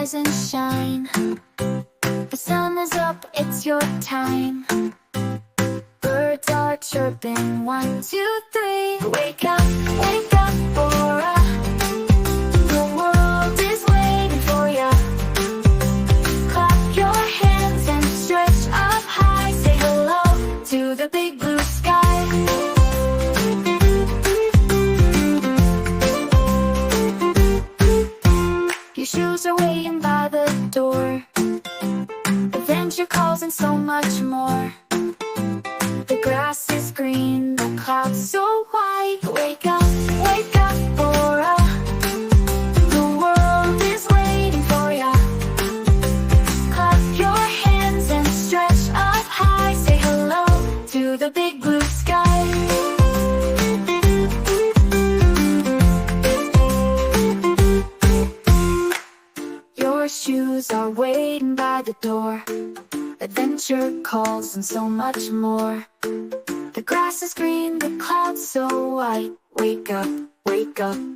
rise and shine. The sun is up, it's your time. Birds are chirping, 1, 2, 3. Wake up, Bora. The world is waiting for ya. Clap your hands and stretch up high. Say hello to the big blue sky. Your shoes are waiting by the door. Adventure calls and so much more. The grass is green, the clouds so white. Wake up, Bora. The world is waiting for ya. Clap your hands and stretch up high. Say hello to the big blue sky. Your shoes are waiting by the door. Adventure calls and so much more. The grass is green, the clouds so white. Wake up,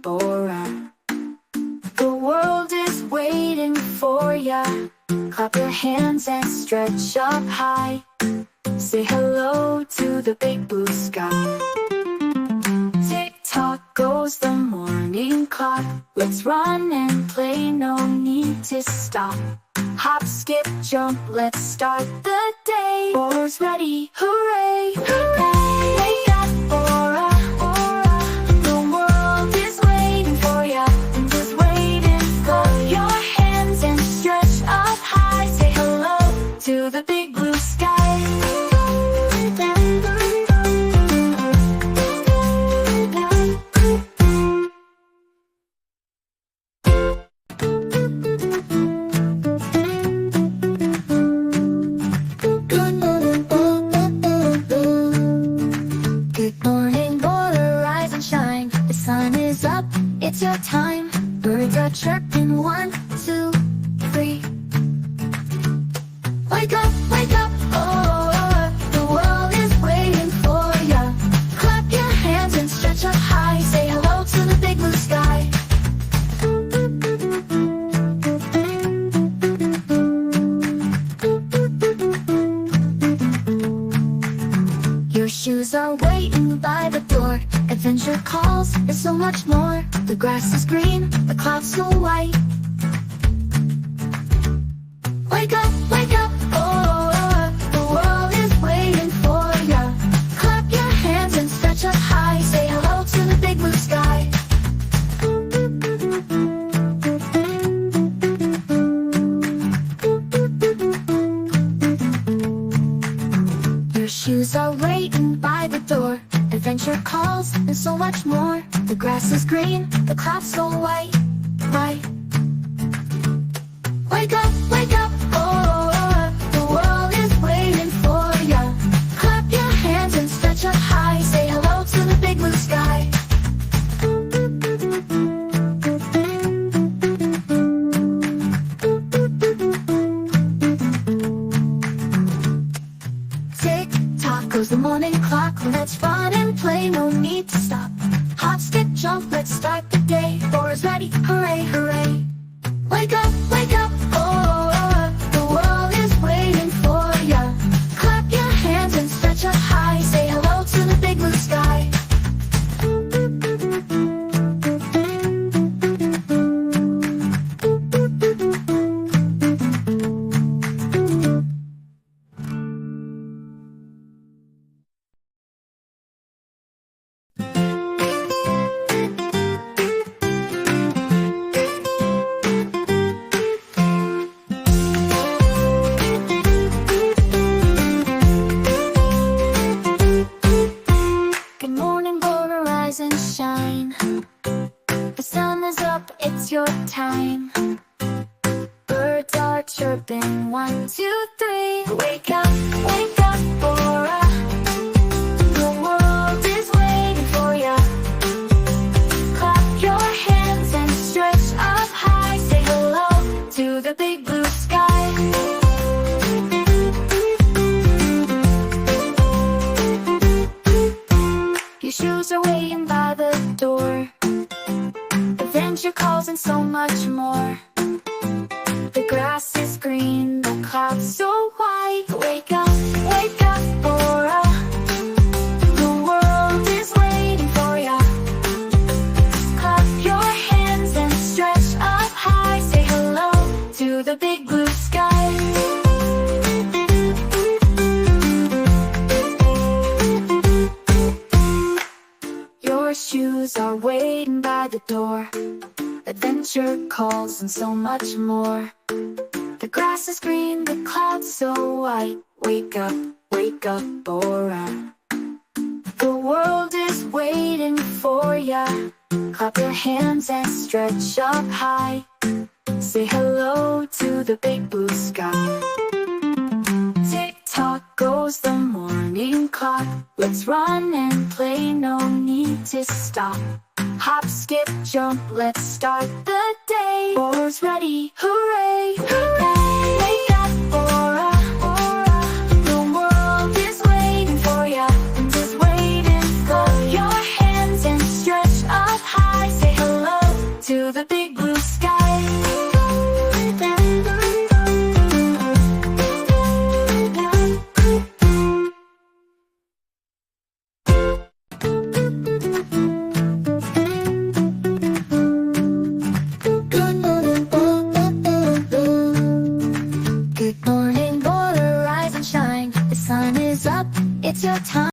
Bora. The world is waiting for ya. Clap your hands and stretch up high. Say hello to the big blue sky. Tick-tock goes the morning clock. Let's run and play, no need to stop. Hop, skip, jump, let's start the day. Bora's ready, hooray, hooray. Wake up, Bora. The world is waiting for ya. Just waiting for your hands and stretch up high. Say hello to the big blue sky. It's your time. Birds are chirping, 1, 2, 3. Wake up, oh, the world is waiting for ya. Clap your hands and stretch up high. Say hello to the big blue sky. Your shoes are waiting by the door. Adventure calls, there's so much more. The grass is green, the clouds so white. Wake up, oh, the world is waiting for ya. Clap your hands and stretch up high. Say hello to the big blue sky. Your shoes are waiting by the door. Adventure calls and so much more. The grass is green, the clouds so white, white. Wake up, oh, the world is waiting for ya. Clap your hands and stretch up high. Say hello to the big blue sky. Tick-tock goes the morning clock. Let's run and play, no need to stop. Hop, skip, jump, let's start the day. Bora's ready, hooray, hooray. Wake up, oh, the world is waiting for ya. Clap your hands and stretch up high. Say hello to the big blue sky. It's your time. Birds are chirping, 1, 2, 3. Wake up, Bora. The world is waiting for ya. Clap your hands and stretch up high. Say hello to the big blue sky. Your shoes are waiting by the door. Adventure calls and so much more. teacher calls, and so much more. The grass is green, the clouds so white. Wake up, Bora. The world is waiting for ya. Clap your hands and stretch up high. Say hello to the big blue sky. Tick-tock goes the morning clock. Let's run and play, no need to stop. Hop, skip, jump, let's start the day. Bora's ready, hooray, hooray!